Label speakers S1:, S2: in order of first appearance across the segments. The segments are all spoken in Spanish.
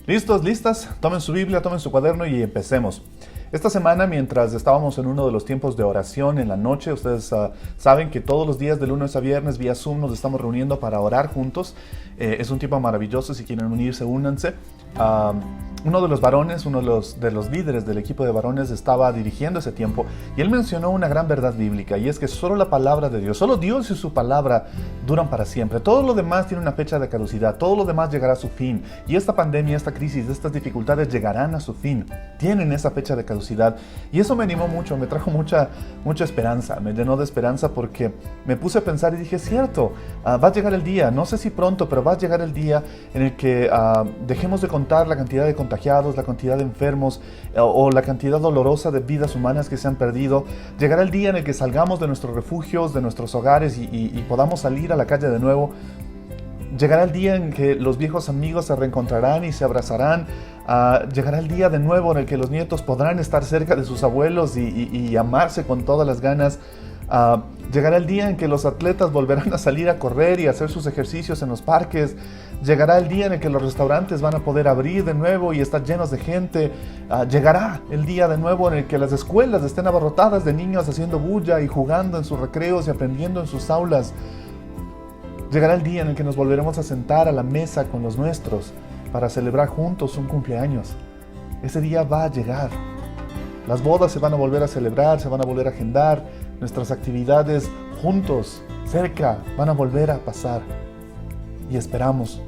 S1: ¿Listos? ¿Listas? Tomen su Biblia, tomen su cuaderno y empecemos. Esta semana, mientras estábamos en uno de los tiempos de oración en la noche, ustedes saben que todos los días de lunes a viernes vía Zoom nos estamos reuniendo para orar juntos. Es un tiempo maravilloso, si quieren unirse, únanse. Uno de los varones, uno de los líderes del equipo de varones estaba dirigiendo ese tiempo y él mencionó una gran verdad bíblica, y es que solo la palabra de Dios, solo Dios y su palabra duran para siempre. Todo lo demás tiene una fecha de caducidad, todo lo demás llegará a su fin, y esta pandemia, esta crisis, estas dificultades llegarán a su fin, tienen esa fecha de caducidad. Y eso me animó mucho, me trajo mucha esperanza, me llenó de esperanza, porque me puse a pensar y dije, es cierto, va a llegar el día, no sé si pronto, pero va a llegar el día en el que dejemos de contar la cantidad de contagiados, la cantidad de enfermos o la cantidad dolorosa de vidas humanas que se han perdido. Llegará el día en el que salgamos de nuestros refugios, de nuestros hogares y podamos salir a la calle de nuevo. Llegará el día en que los viejos amigos se reencontrarán y se abrazarán. Llegará el día de nuevo en el que los nietos podrán estar cerca de sus abuelos y amarse con todas las ganas. Llegará el día en que los atletas volverán a salir a correr y a hacer sus ejercicios en los parques. Llegará el día en el que los restaurantes van a poder abrir de nuevo y estar llenos de gente. Llegará el día de nuevo en el que las escuelas estén abarrotadas de niños haciendo bulla y jugando en sus recreos y aprendiendo en sus aulas. Llegará el día en el que nos volveremos a sentar a la mesa con los nuestros para celebrar juntos un cumpleaños. Ese día va a llegar. Las bodas se van a volver a celebrar, se van a volver a agendar. Nuestras actividades juntos, cerca, van a volver a pasar. Y esperamos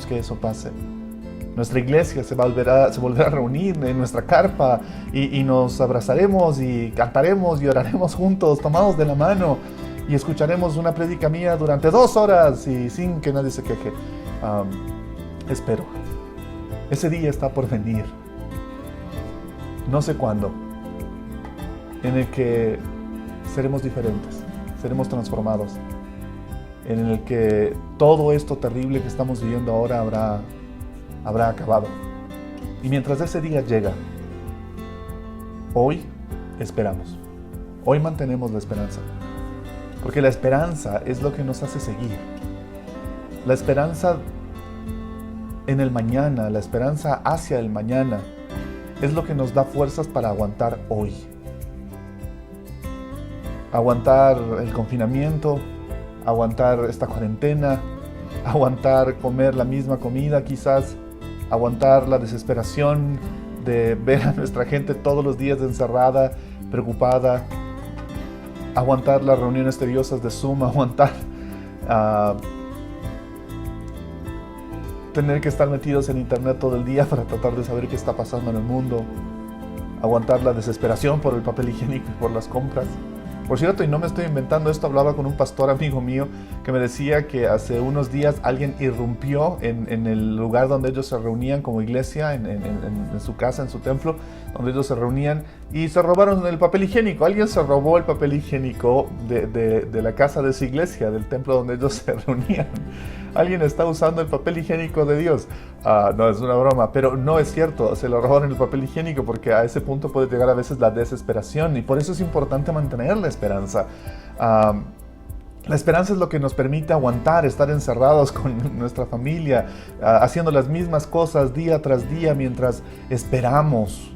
S1: que eso pase. Nuestra iglesia se volverá a reunir en nuestra carpa y nos abrazaremos y cantaremos y oraremos juntos, tomados de la mano, y escucharemos una prédica mía durante 2 horas y sin que nadie se queje. Espero. Ese día está por venir. No sé cuándo. En el que seremos diferentes, seremos transformados, en el que todo esto terrible que estamos viviendo ahora habrá acabado. Y mientras ese día llega, hoy esperamos, hoy mantenemos la esperanza, porque la esperanza es lo que nos hace seguir. La esperanza en el mañana, la esperanza hacia el mañana, es lo que nos da fuerzas para aguantar hoy. Aguantar el confinamiento, aguantar esta cuarentena, aguantar comer la misma comida quizás, aguantar la desesperación de ver a nuestra gente todos los días encerrada, preocupada, aguantar las reuniones tediosas de Zoom, aguantar tener que estar metidos en internet todo el día para tratar de saber qué está pasando en el mundo, aguantar la desesperación por el papel higiénico y por las compras. Por cierto, y no me estoy inventando esto, hablaba con un pastor amigo mío que me decía que hace unos días alguien irrumpió en el lugar donde ellos se reunían como iglesia, en su casa, en su templo, donde ellos se reunían, y se robaron el papel higiénico. Alguien se robó el papel higiénico de la casa de su iglesia, del templo donde ellos se reunían. Alguien está usando el papel higiénico de Dios. No, es una broma, pero no es cierto. Se lo robaron el papel higiénico, porque a ese punto puede llegar a veces la desesperación, y por eso es importante mantener la esperanza. La esperanza es lo que nos permite aguantar, estar encerrados con nuestra familia, haciendo las mismas cosas día tras día, mientras esperamos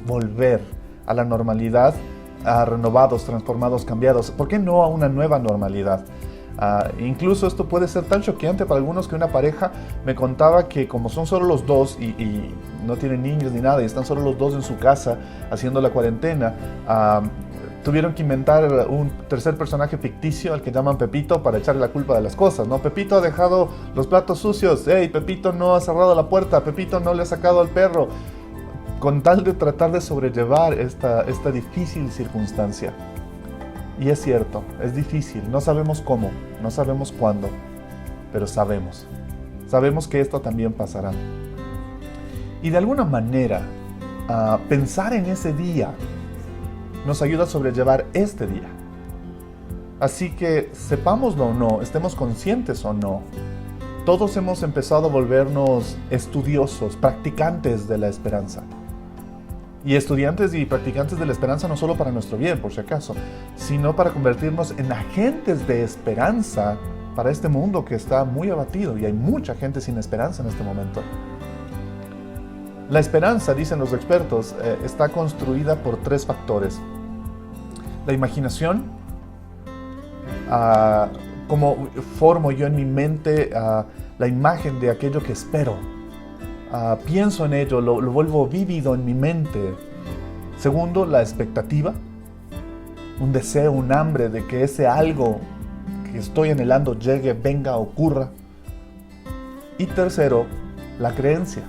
S1: volver a la normalidad, renovados, transformados, cambiados. ¿Por qué no a una nueva normalidad? Incluso esto puede ser tan choqueante para algunos que una pareja me contaba que, como son solo los dos y no tienen niños ni nada, y están solo los dos en su casa haciendo la cuarentena, tuvieron que inventar un tercer personaje ficticio al que llaman Pepito para echarle la culpa de las cosas, ¿no? Pepito ha dejado los platos sucios, hey, Pepito no ha cerrado la puerta, Pepito no le ha sacado al perro, con tal de tratar de sobrellevar esta difícil circunstancia. Y es cierto, es difícil, no sabemos cómo, no sabemos cuándo, pero sabemos que esto también pasará. Y de alguna manera, pensar en ese día nos ayuda a sobrellevar este día. Así que, sepámoslo o no, estemos conscientes o no, todos hemos empezado a volvernos estudiosos, practicantes de la esperanza. Y estudiantes y practicantes de la esperanza no solo para nuestro bien, por si acaso, sino para convertirnos en agentes de esperanza para este mundo que está muy abatido, y hay mucha gente sin esperanza en este momento. La esperanza, dicen los expertos, está construida por 3 factores. La imaginación, cómo formo yo en mi mente la imagen de aquello que espero. Pienso en ello, lo vuelvo vívido en mi mente. Segundo, la expectativa, un deseo, un hambre de que ese algo que estoy anhelando llegue, venga, ocurra. Y tercero, la creencia.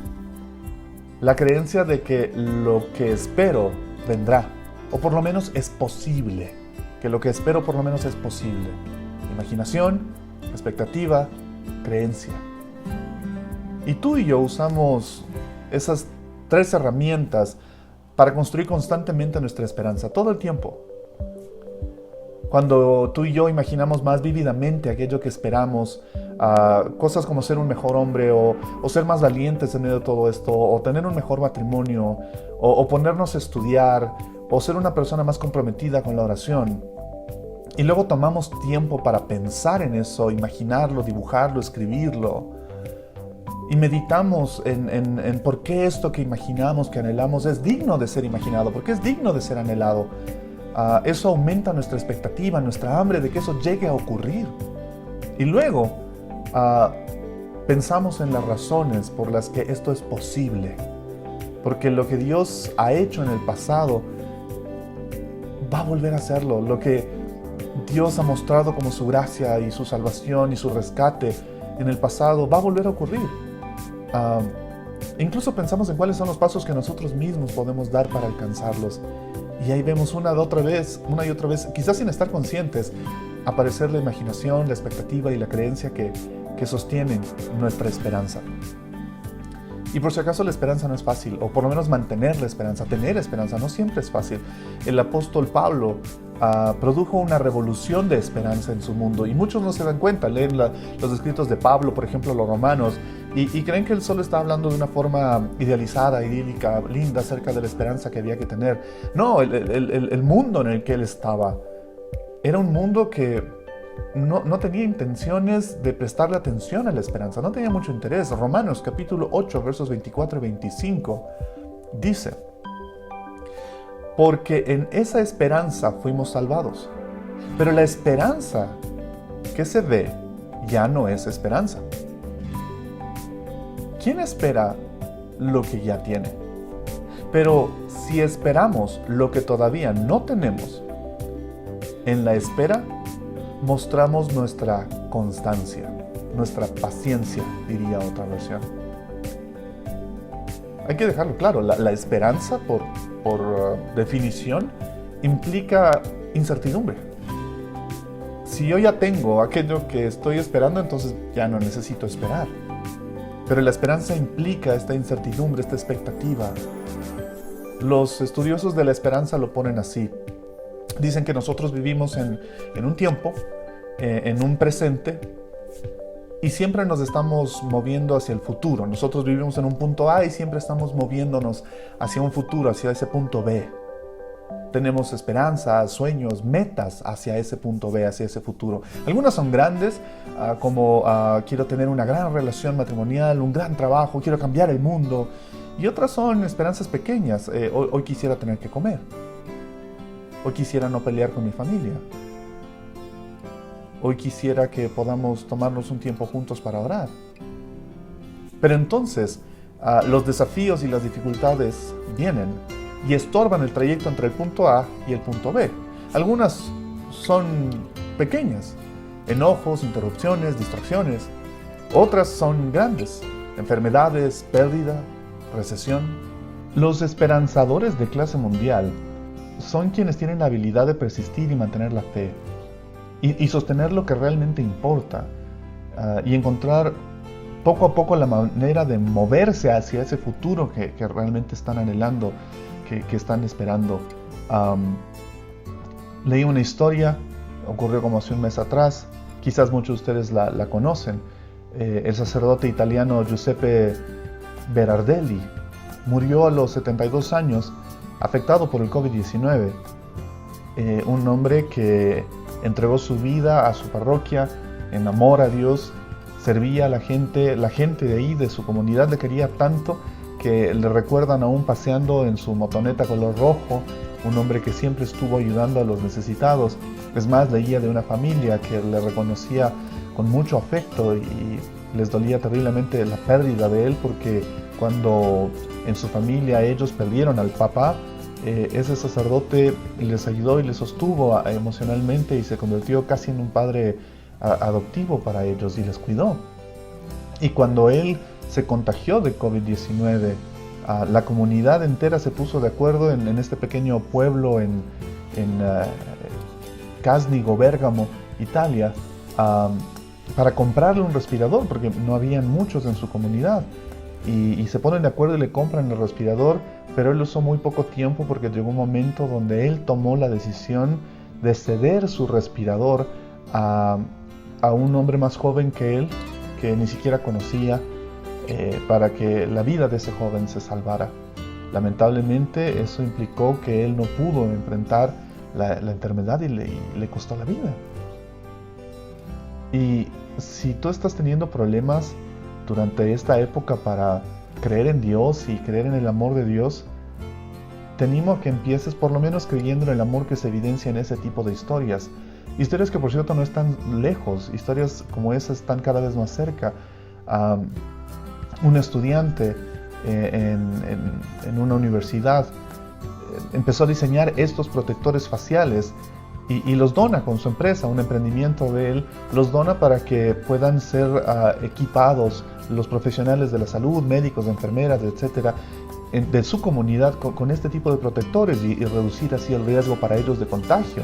S1: La creencia de que lo que espero vendrá, o por lo menos es posible. Que lo que espero por lo menos es posible. Imaginación, expectativa, creencia. Y tú y yo usamos esas 3 herramientas para construir constantemente nuestra esperanza, todo el tiempo. Cuando tú y yo imaginamos más vívidamente aquello que esperamos, cosas como ser un mejor hombre o ser más valientes en medio de todo esto, o tener un mejor matrimonio, o ponernos a estudiar, o ser una persona más comprometida con la oración. Y luego tomamos tiempo para pensar en eso, imaginarlo, dibujarlo, escribirlo. Y meditamos en por qué esto que imaginamos, que anhelamos, es digno de ser imaginado, porque es digno de ser anhelado. Eso aumenta nuestra expectativa, nuestra hambre de que eso llegue a ocurrir. Y luego pensamos en las razones por las que esto es posible. Porque lo que Dios ha hecho en el pasado va a volver a hacerlo. Lo que Dios ha mostrado como su gracia y su salvación y su rescate en el pasado va a volver a ocurrir. Incluso pensamos en cuáles son los pasos que nosotros mismos podemos dar para alcanzarlos. Y ahí vemos una y otra vez, quizás sin estar conscientes, aparecer la imaginación, la expectativa y la creencia que sostienen nuestra esperanza. Y por si acaso la esperanza no es fácil, o por lo menos mantener la esperanza, tener esperanza, no siempre es fácil. El apóstol Pablo produjo una revolución de esperanza en su mundo y muchos no se dan cuenta, leen los escritos de Pablo, por ejemplo, los romanos, y creen que él solo está hablando de una forma idealizada, idílica, linda, acerca de la esperanza que había que tener. No, el mundo en el que él estaba era un mundo que no tenía intenciones de prestarle atención a la esperanza, no tenía mucho interés. Romanos capítulo 8, versos 24 y 25 dice: porque en esa esperanza fuimos salvados. Pero la esperanza que se ve ya no es esperanza. ¿Quién espera lo que ya tiene? Pero si esperamos lo que todavía no tenemos, en la espera mostramos nuestra constancia, nuestra paciencia, diría otra versión. Hay que dejarlo claro, la esperanza por definición implica incertidumbre. Si yo ya tengo aquello que estoy esperando, entonces ya no necesito esperar. Pero la esperanza implica esta incertidumbre, esta expectativa. Los estudiosos de la esperanza lo ponen así. Dicen que nosotros vivimos en un tiempo, en un presente, y siempre nos estamos moviendo hacia el futuro. Nosotros vivimos en un punto A y siempre estamos moviéndonos hacia un futuro, hacia ese punto B. Tenemos esperanzas, sueños, metas hacia ese punto B, hacia ese futuro. Algunas son grandes, como quiero tener una gran relación matrimonial, un gran trabajo, quiero cambiar el mundo. Y otras son esperanzas pequeñas. Hoy quisiera tener que comer. Hoy quisiera no pelear con mi familia. Hoy quisiera que podamos tomarnos un tiempo juntos para orar. Pero entonces, los desafíos y las dificultades vienen y estorban el trayecto entre el punto A y el punto B. Algunas son pequeñas, enojos, interrupciones, distracciones. Otras son grandes, enfermedades, pérdida, recesión. Los esperanzadores de clase mundial son quienes tienen la habilidad de persistir y mantener la fe y sostener lo que realmente importa y encontrar poco a poco la manera de moverse hacia ese futuro que realmente están anhelando, que están esperando. Leí una historia, ocurrió como hace un mes atrás, quizás muchos de ustedes la conocen. El sacerdote italiano Giuseppe Berardelli murió a los 72 años afectado por el COVID-19. Un hombre que entregó su vida a su parroquia en amor a Dios, servía a la gente de ahí, de su comunidad, le quería tanto que le recuerdan aún paseando en su motoneta color rojo, un hombre que siempre estuvo ayudando a los necesitados. Es más, leía de una familia que le reconocía con mucho afecto y les dolía terriblemente la pérdida de él, porque cuando en su familia ellos perdieron al papá, ese sacerdote les ayudó y les sostuvo emocionalmente y se convirtió casi en un padre adoptivo para ellos y les cuidó. Y cuando él se contagió de COVID-19, la comunidad entera se puso de acuerdo en este pequeño pueblo en Casnigo, Bérgamo, Italia, para comprarle un respirador, porque no habían muchos en su comunidad. Y se ponen de acuerdo y le compran el respirador, pero él usó muy poco tiempo porque llegó un momento donde él tomó la decisión de ceder su respirador a un hombre más joven que él, que ni siquiera conocía, para que la vida de ese joven se salvara. Lamentablemente eso implicó que él no pudo enfrentar la enfermedad y le costó la vida. Y si tú estás teniendo problemas durante esta época para creer en Dios y creer en el amor de Dios, te animo a que empieces por lo menos creyendo en el amor que se evidencia en ese tipo de historias. Historias que por cierto no están lejos, historias como esas están cada vez más cerca. Un estudiante en una universidad empezó a diseñar estos protectores faciales y los dona con su empresa, un emprendimiento de él, los dona para que puedan ser equipados los profesionales de la salud, médicos, enfermeras, etcétera, de su comunidad con este tipo de protectores y reducir así el riesgo para ellos de contagio.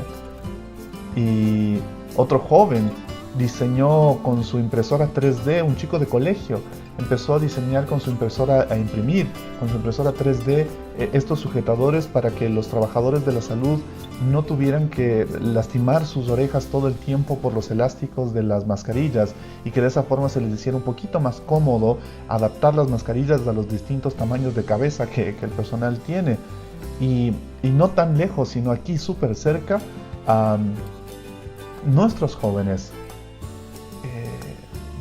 S1: Y otro joven diseñó con su impresora 3D, un chico de colegio, empezó a diseñar con su impresora, a imprimir con su impresora 3D estos sujetadores para que los trabajadores de la salud no tuvieran que lastimar sus orejas todo el tiempo por los elásticos de las mascarillas y que de esa forma se les hiciera un poquito más cómodo adaptar las mascarillas a los distintos tamaños de cabeza que el personal tiene. Y no tan lejos, sino aquí súper cerca, nuestros jóvenes,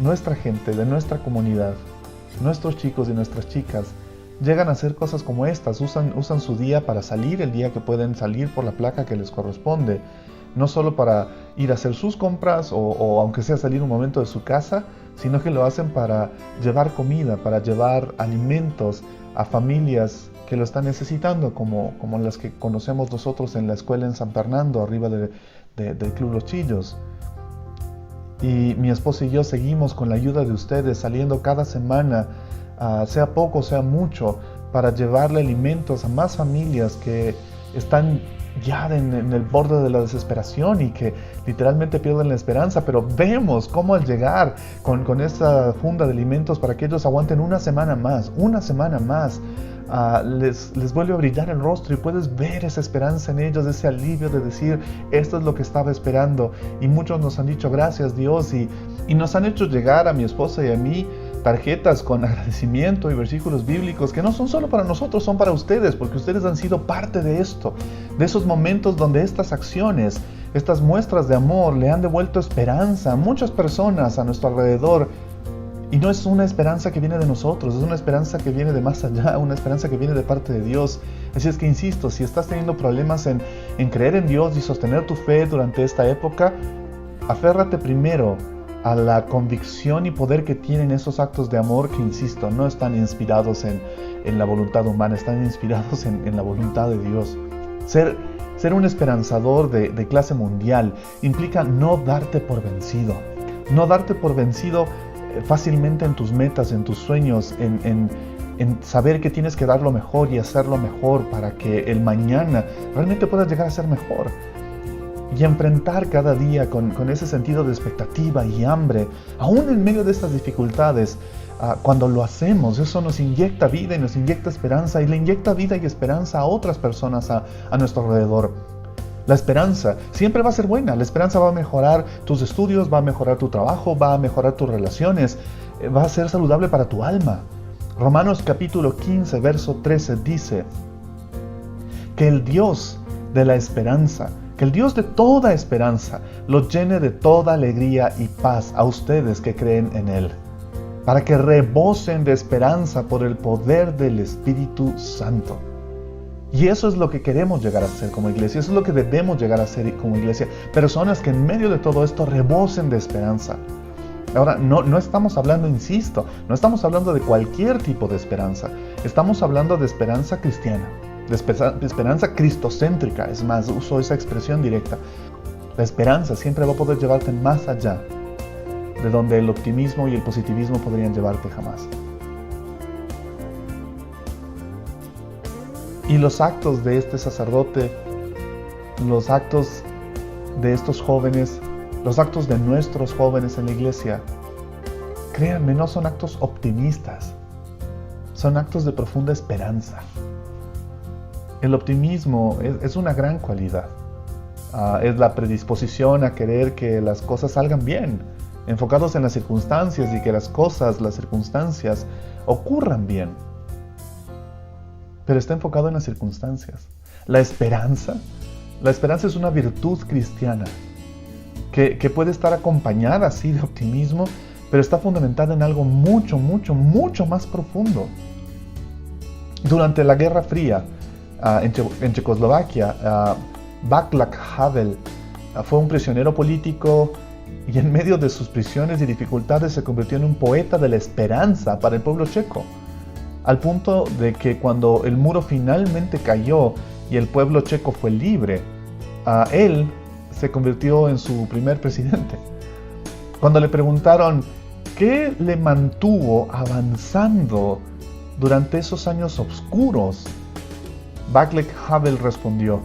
S1: nuestra gente de nuestra comunidad, nuestros chicos y nuestras chicas llegan a hacer cosas como estas, usan su día para salir, el día que pueden salir por la placa que les corresponde, no solo para ir a hacer sus compras o aunque sea salir un momento de su casa, sino que lo hacen para llevar comida, para llevar alimentos a familias que lo están necesitando, como las que conocemos nosotros en la escuela en San Fernando, arriba del Club Los Chillos. Y mi esposa y yo seguimos con la ayuda de ustedes, saliendo cada semana, sea poco, sea mucho, para llevarle alimentos a más familias que están ya en el borde de la desesperación y que literalmente pierden la esperanza, pero vemos cómo al llegar con esta funda de alimentos para que ellos aguanten una semana más, les vuelve a brillar el rostro y puedes ver esa esperanza en ellos, ese alivio de decir, esto es lo que estaba esperando. Y muchos nos han dicho gracias Dios y nos han hecho llegar a mi esposa y a mí tarjetas con agradecimiento y versículos bíblicos que no son solo para nosotros, son para ustedes, porque ustedes han sido parte de esto, de esos momentos donde estas acciones, estas muestras de amor le han devuelto esperanza a muchas personas a nuestro alrededor. Y no es una esperanza que viene de nosotros, es una esperanza que viene de más allá, una esperanza que viene de parte de Dios. Así es que insisto, si estás teniendo problemas en creer en Dios y sostener tu fe durante esta época, aférrate primero a la convicción y poder que tienen esos actos de amor que, insisto, no están inspirados en la voluntad humana, están inspirados en la voluntad de Dios. Ser un esperanzador de clase mundial implica no darte por vencido, fácilmente en tus metas, en tus sueños, en saber que tienes que dar lo mejor y hacerlo mejor para que el mañana realmente puedas llegar a ser mejor. Y enfrentar cada día con ese sentido de expectativa y hambre, aún en medio de estas dificultades. Cuando lo hacemos, eso nos inyecta vida y nos inyecta esperanza y le inyecta vida y esperanza a otras personas a nuestro alrededor. La esperanza siempre va a ser buena, la esperanza va a mejorar tus estudios, va a mejorar tu trabajo, va a mejorar tus relaciones, va a ser saludable para tu alma. Romanos capítulo 15, verso 13 dice que el Dios de la esperanza, que el Dios de toda esperanza los llene de toda alegría y paz a ustedes que creen en Él. para que rebosen de esperanza por el poder del Espíritu Santo. Y eso es lo que queremos llegar a ser como iglesia, eso es lo que debemos llegar a ser como iglesia. Personas que en medio de todo esto rebosen de esperanza. Ahora, no estamos hablando, insisto, no estamos hablando de cualquier tipo de esperanza. Estamos hablando de esperanza cristiana, de esperanza cristocéntrica. Es más, uso esa expresión directa. La esperanza siempre va a poder llevarte más allá de donde el optimismo y el positivismo podrían llevarte jamás. Y los actos de este sacerdote, los actos de estos jóvenes, los actos de nuestros jóvenes en la iglesia, créanme, no son actos optimistas, son actos de profunda esperanza. El optimismo es una gran cualidad. Es la predisposición a querer que las cosas salgan bien, enfocados en las circunstancias y que las circunstancias ocurran bien. Pero está enfocado en las circunstancias. La esperanza es una virtud cristiana que puede estar acompañada así de optimismo, pero está fundamentada en algo mucho, mucho, mucho más profundo. Durante la Guerra Fría en Checoslovaquia, Václav Havel fue un prisionero político y en medio de sus prisiones y dificultades se convirtió en un poeta de la esperanza para el pueblo checo. Al punto de que cuando el muro finalmente cayó y el pueblo checo fue libre, él se convirtió en su primer presidente. Cuando le preguntaron qué le mantuvo avanzando durante esos años oscuros, Václav Havel respondió: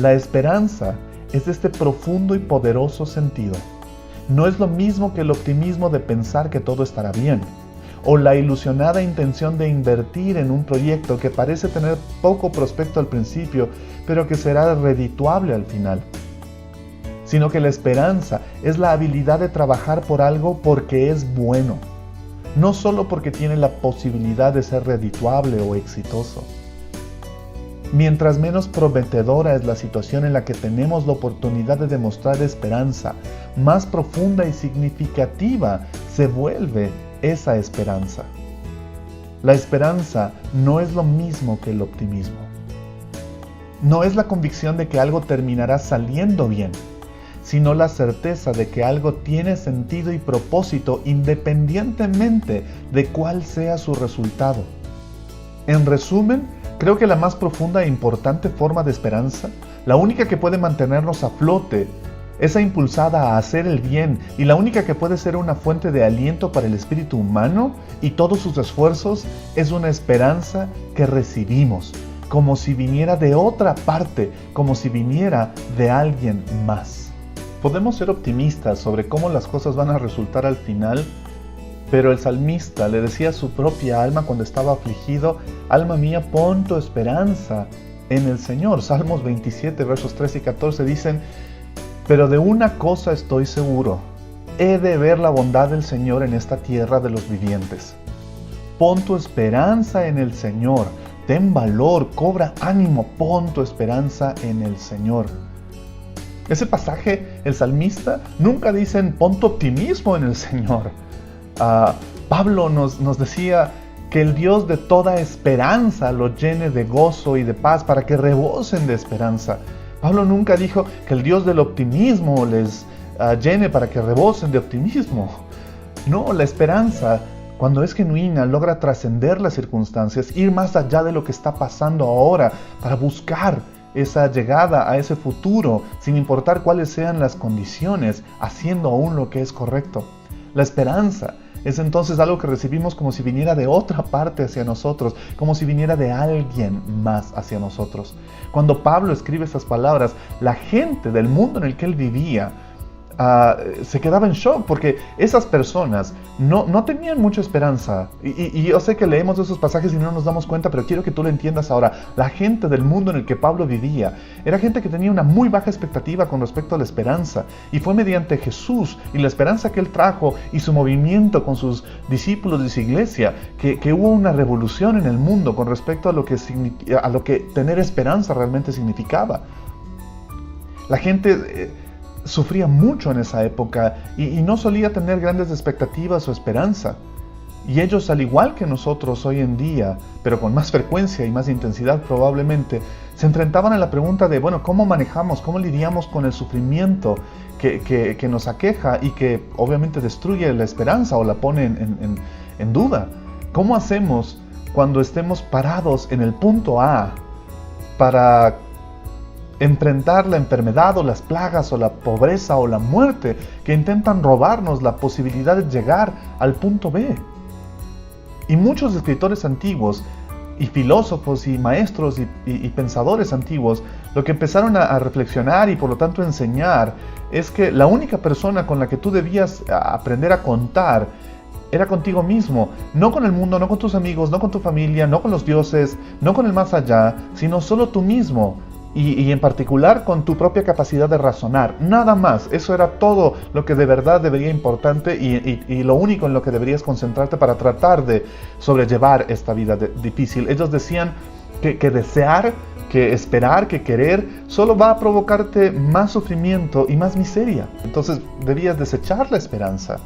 S1: la esperanza es este profundo y poderoso sentido. No es lo mismo que el optimismo de pensar que todo estará bien, o la ilusionada intención de invertir en un proyecto que parece tener poco prospecto al principio, pero que será redituable al final. Sino que la esperanza es la habilidad de trabajar por algo porque es bueno, no solo porque tiene la posibilidad de ser redituable o exitoso. Mientras menos prometedora es la situación en la que tenemos la oportunidad de demostrar esperanza, más profunda y significativa se vuelve esa esperanza. La esperanza no es lo mismo que el optimismo. No es la convicción de que algo terminará saliendo bien, sino la certeza de que algo tiene sentido y propósito independientemente de cuál sea su resultado. En resumen, creo que la más profunda e importante forma de esperanza, la única que puede mantenernos a flote, esa impulsada a hacer el bien y la única que puede ser una fuente de aliento para el espíritu humano y todos sus esfuerzos, es una esperanza que recibimos, como si viniera de otra parte, como si viniera de alguien más. Podemos ser optimistas sobre cómo las cosas van a resultar al final, pero el salmista le decía a su propia alma cuando estaba afligido: alma mía, pon tu esperanza en el Señor. Salmos 27, versos 13 y 14 dicen: pero de una cosa estoy seguro, he de ver la bondad del Señor en esta tierra de los vivientes. Pon tu esperanza en el Señor, ten valor, cobra ánimo, pon tu esperanza en el Señor. Ese pasaje, el salmista, nunca dicen pon tu optimismo en el Señor. Pablo nos decía que el Dios de toda esperanza lo llene de gozo y de paz para que rebosen de esperanza. Pablo nunca dijo que el Dios del optimismo les llene para que rebosen de optimismo. No, la esperanza, cuando es genuina, logra trascender las circunstancias, ir más allá de lo que está pasando ahora para buscar esa llegada a ese futuro, sin importar cuáles sean las condiciones, haciendo aún lo que es correcto. La esperanza es entonces algo que recibimos como si viniera de otra parte hacia nosotros, como si viniera de alguien más hacia nosotros. Cuando Pablo escribe esas palabras, la gente del mundo en el que él vivía se quedaba en shock, porque esas personas no tenían mucha esperanza. Y yo sé que leemos esos pasajes y no nos damos cuenta, pero quiero que tú lo entiendas ahora. La gente del mundo en el que Pablo vivía era gente que tenía una muy baja expectativa con respecto a la esperanza, y fue mediante Jesús y la esperanza que él trajo y su movimiento con sus discípulos y su iglesia que hubo una revolución en el mundo con respecto a lo que tener esperanza realmente significaba. La gente sufría mucho en esa época y no solía tener grandes expectativas o esperanza. Y ellos, al igual que nosotros hoy en día, pero con más frecuencia y más intensidad probablemente, se enfrentaban a la pregunta de, bueno, ¿cómo manejamos, cómo lidiamos con el sufrimiento que nos aqueja y que obviamente destruye la esperanza o la pone en duda? ¿Cómo hacemos cuando estemos parados en el punto A para enfrentar la enfermedad o las plagas o la pobreza o la muerte que intentan robarnos la posibilidad de llegar al punto B? Y muchos escritores antiguos y filósofos y maestros y pensadores antiguos lo que empezaron a reflexionar y por lo tanto enseñar es que la única persona con la que tú debías aprender a contar era contigo mismo, no con el mundo, no con tus amigos, no con tu familia, no con los dioses, no con el más allá, sino solo tú mismo. Y en particular con tu propia capacidad de razonar, nada más. Eso era todo lo que de verdad debería importante y lo único en lo que deberías concentrarte para tratar de sobrellevar esta vida difícil. Ellos decían que desear, que esperar, que querer, solo va a provocarte más sufrimiento y más miseria. Entonces debías desechar la esperanza.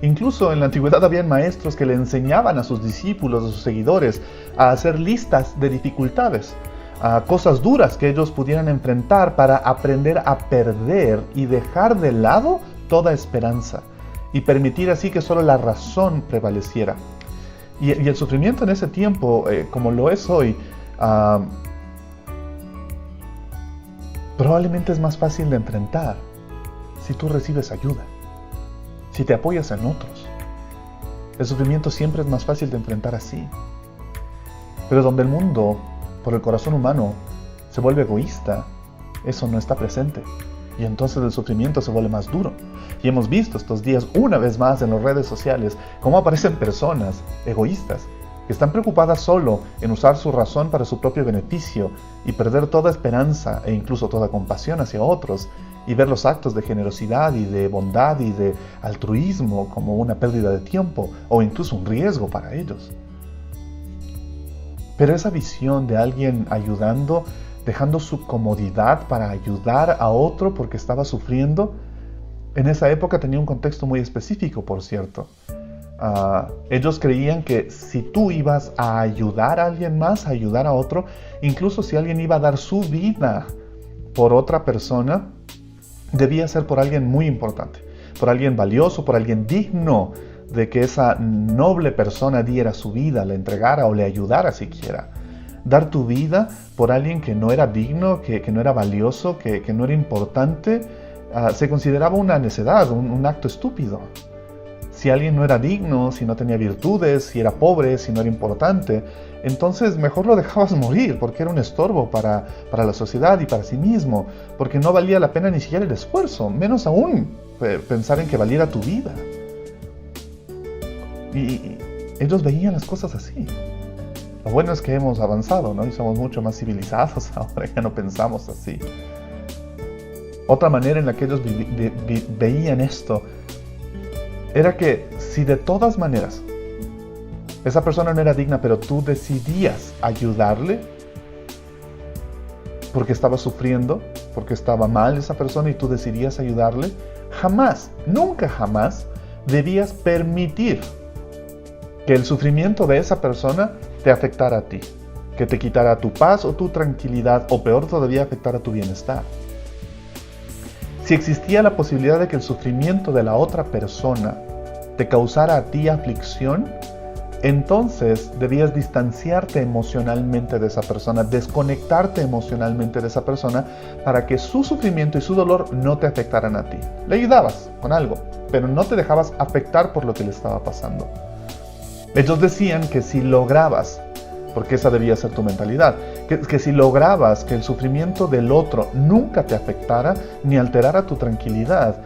S1: Incluso en la antigüedad habían maestros que le enseñaban a sus discípulos, a sus seguidores, a hacer listas de dificultades, a cosas duras que ellos pudieran enfrentar para aprender a perder y dejar de lado toda esperanza y permitir así que solo la razón prevaleciera. Y el sufrimiento en ese tiempo, como lo es hoy, probablemente es más fácil de enfrentar si tú recibes ayuda, si te apoyas en otros. El sufrimiento siempre es más fácil de enfrentar así. Pero donde el mundo, por el corazón humano, se vuelve egoísta, eso no está presente. Y entonces el sufrimiento se vuelve más duro. Y hemos visto estos días, una vez más en las redes sociales, cómo aparecen personas egoístas, que están preocupadas solo en usar su razón para su propio beneficio y perder toda esperanza e incluso toda compasión hacia otros, y ver los actos de generosidad y de bondad y de altruismo como una pérdida de tiempo o incluso un riesgo para ellos. Pero esa visión de alguien ayudando, dejando su comodidad para ayudar a otro porque estaba sufriendo, en esa época tenía un contexto muy específico, por cierto. Ellos creían que si tú ibas a ayudar a alguien más, a ayudar a otro, incluso si alguien iba a dar su vida por otra persona, debía ser por alguien muy importante, por alguien valioso, por alguien digno de que esa noble persona diera su vida, le entregara o le ayudara siquiera. Dar tu vida por alguien que no era digno, que no era valioso, que no era importante, se consideraba una necedad, un acto estúpido. Si alguien no era digno, si no tenía virtudes, si era pobre, si no era importante, entonces mejor lo dejabas morir, porque era un estorbo para la sociedad y para sí mismo, porque no valía la pena ni siquiera el esfuerzo, menos aún pensar en que valiera tu vida. Y ellos veían las cosas así. Lo bueno es que hemos avanzado, ¿no? Y somos mucho más civilizados ahora, ya no pensamos así. Otra manera en la que ellos veían esto era que si de todas maneras esa persona no era digna, pero tú decidías ayudarle porque estaba sufriendo, porque estaba mal esa persona y tú decidías ayudarle, jamás, nunca jamás debías permitir que el sufrimiento de esa persona te afectara a ti, que te quitara tu paz o tu tranquilidad, o peor todavía, afectara tu bienestar. Si existía la posibilidad de que el sufrimiento de la otra persona te causara a ti aflicción, entonces debías distanciarte emocionalmente de esa persona, desconectarte emocionalmente de esa persona para que su sufrimiento y su dolor no te afectaran a ti. Le ayudabas con algo, pero no te dejabas afectar por lo que le estaba pasando. Ellos decían que si lograbas, porque esa debía ser tu mentalidad, que si lograbas que el sufrimiento del otro nunca te afectara ni alterara tu tranquilidad,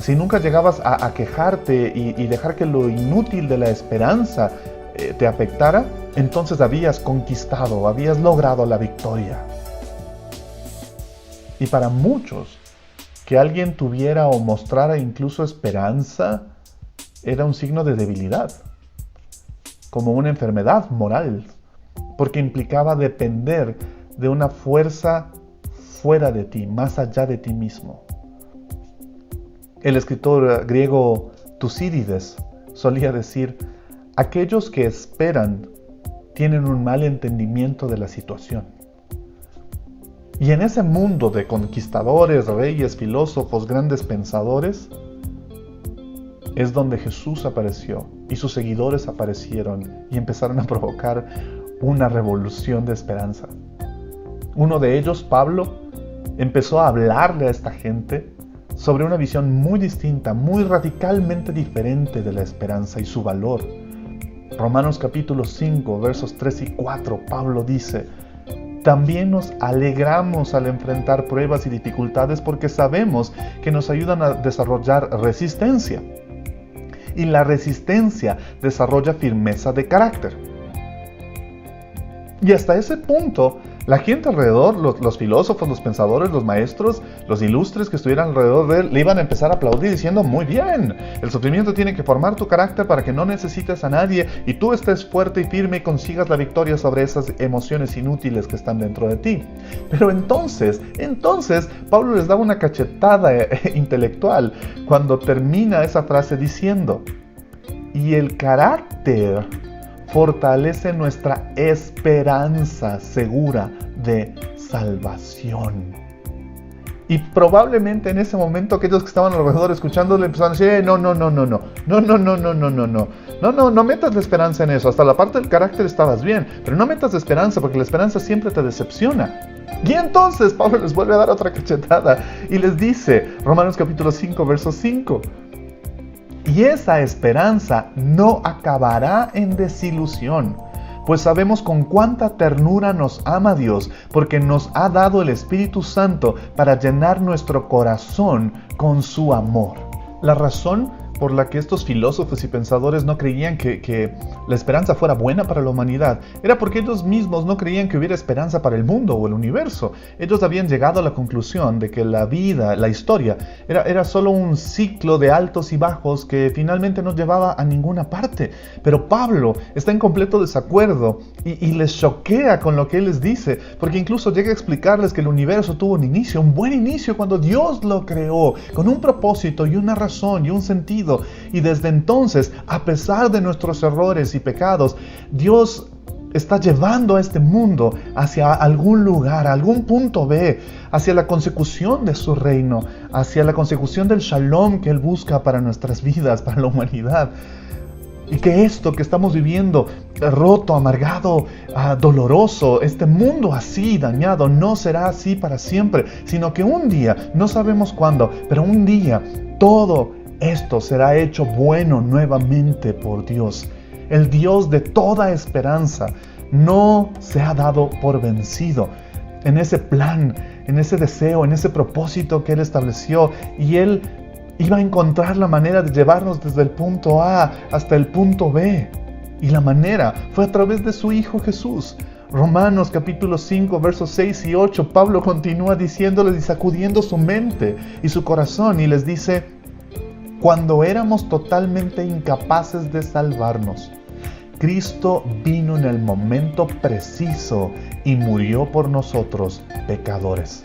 S1: si nunca llegabas a quejarte y dejar que lo inútil de la esperanza te afectara, entonces habías conquistado, habías logrado la victoria. Y para muchos, que alguien tuviera o mostrara incluso esperanza era un signo de debilidad, como una enfermedad moral, porque implicaba depender de una fuerza fuera de ti, más allá de ti mismo. El escritor griego Tucídides solía decir: aquellos que esperan tienen un mal entendimiento de la situación. Y en ese mundo de conquistadores, reyes, filósofos, grandes pensadores, es donde Jesús apareció y sus seguidores aparecieron y empezaron a provocar una revolución de esperanza. Uno de ellos, Pablo, empezó a hablarle a esta gente sobre una visión muy distinta, muy radicalmente diferente de la esperanza y su valor. Romanos capítulo 5, versos 3 y 4, Pablo dice: también nos alegramos al enfrentar pruebas y dificultades porque sabemos que nos ayudan a desarrollar resistencia. Y la resistencia desarrolla firmeza de carácter. Y hasta ese punto, la gente alrededor, los filósofos, los pensadores, los maestros, los ilustres que estuvieran alrededor de él, le iban a empezar a aplaudir diciendo: muy bien, el sufrimiento tiene que formar tu carácter para que no necesites a nadie y tú estés fuerte y firme y consigas la victoria sobre esas emociones inútiles que están dentro de ti. Pero entonces, Pablo les daba una cachetada intelectual cuando termina esa frase diciendo: y el carácter fortalece nuestra esperanza segura de salvación. Y probablemente en ese momento aquellos que estaban alrededor escuchándole empezaron a decir: no metas la esperanza en eso. Hasta la parte del carácter estabas bien, pero no metas la esperanza, porque la esperanza siempre te decepciona. Y entonces Pablo les vuelve a dar otra cachetada y les dice, Romanos capítulo 5, verso 5: y esa esperanza no acabará en desilusión, pues sabemos con cuánta ternura nos ama Dios, porque nos ha dado el Espíritu Santo para llenar nuestro corazón con su amor. La razón por la que estos filósofos y pensadores no creían que la esperanza fuera buena para la humanidad era porque ellos mismos no creían que hubiera esperanza para el mundo o el universo. Ellos habían llegado a la conclusión de que la vida, la historia, era solo un ciclo de altos y bajos que finalmente no llevaba a ninguna parte. Pero Pablo está en completo desacuerdo y les choquea con lo que él les dice, porque incluso llega a explicarles que el universo tuvo un inicio, un buen inicio, cuando Dios lo creó, con un propósito y una razón y un sentido. Y desde entonces, a pesar de nuestros errores y pecados, Dios está llevando a este mundo hacia algún lugar, algún punto B, hacia la consecución de su reino, hacia la consecución del shalom que Él busca para nuestras vidas, para la humanidad. Y que esto que estamos viviendo, roto, amargado, doloroso, este mundo así, dañado, no será así para siempre, sino que un día, no sabemos cuándo, pero un día, todo esto será hecho bueno nuevamente por Dios. El Dios de toda esperanza no se ha dado por vencido en ese plan, en ese deseo, en ese propósito que Él estableció. Y Él iba a encontrar la manera de llevarnos desde el punto A hasta el punto B. Y la manera fue a través de su Hijo Jesús. Romanos capítulo 5, versos 6 y 8, Pablo continúa diciéndoles y sacudiendo su mente y su corazón y les dice: cuando éramos totalmente incapaces de salvarnos, Cristo vino en el momento preciso y murió por nosotros, pecadores.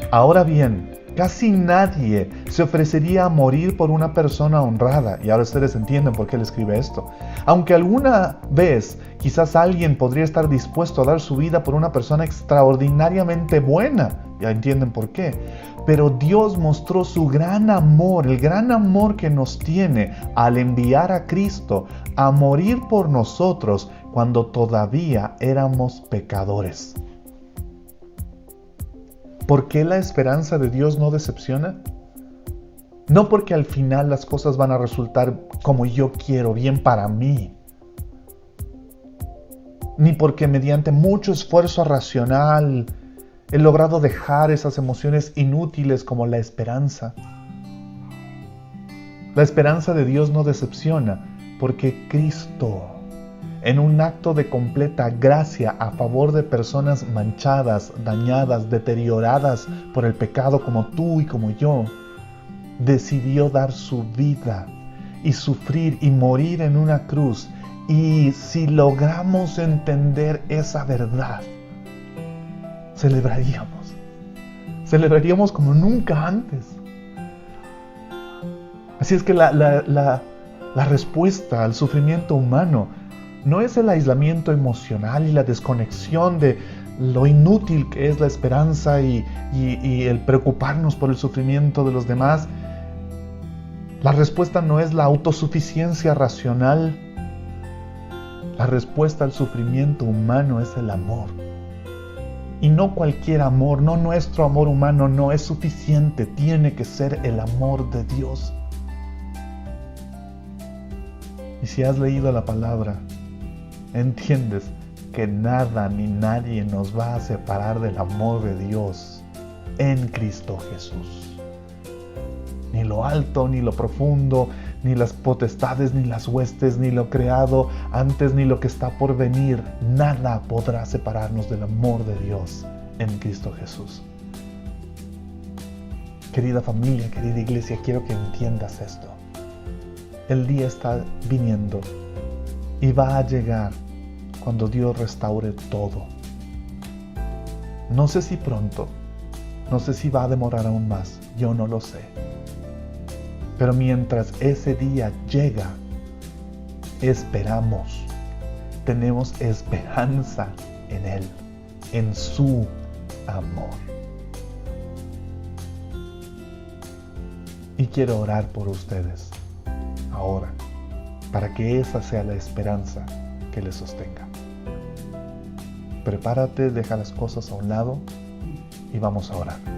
S1: Ahora bien, casi nadie se ofrecería a morir por una persona honrada. Y ahora ustedes entienden por qué él escribe esto. Aunque alguna vez quizás alguien podría estar dispuesto a dar su vida por una persona extraordinariamente buena. Ya entienden por qué. Pero Dios mostró su gran amor, el gran amor que nos tiene al enviar a Cristo a morir por nosotros cuando todavía éramos pecadores. ¿Por qué la esperanza de Dios no decepciona? No porque al final las cosas van a resultar como yo quiero, bien para mí. Ni porque mediante mucho esfuerzo racional he logrado dejar esas emociones inútiles como la esperanza. La esperanza de Dios no decepciona porque Cristo, en un acto de completa gracia a favor de personas manchadas, dañadas, deterioradas por el pecado como tú y como yo, decidió dar su vida y sufrir y morir en una cruz. Y si logramos entender esa verdad, celebraríamos como nunca antes. Así es que la respuesta al sufrimiento humano no es el aislamiento emocional y la desconexión de lo inútil que es la esperanza y el preocuparnos por el sufrimiento de los demás. La respuesta no es la autosuficiencia racional. La respuesta al sufrimiento humano es el amor. Y no cualquier amor, no nuestro amor humano, no es suficiente. Tiene que ser el amor de Dios. Y si has leído la palabra, entiendes que nada ni nadie nos va a separar del amor de Dios en Cristo Jesús. Ni lo alto, ni lo profundo, ni las potestades, ni las huestes, ni lo creado antes, ni lo que está por venir. Nada podrá separarnos del amor de Dios en Cristo Jesús. Querida familia, querida iglesia, quiero que entiendas esto. El día está viniendo y va a llegar cuando Dios restaure todo. No sé si pronto, no sé si va a demorar aún más, yo no lo sé. Pero mientras ese día llega, esperamos, tenemos esperanza en Él, en su amor. Y quiero orar por ustedes ahora, para que esa sea la esperanza que les sostenga. Prepárate, deja las cosas a un lado y vamos a orar.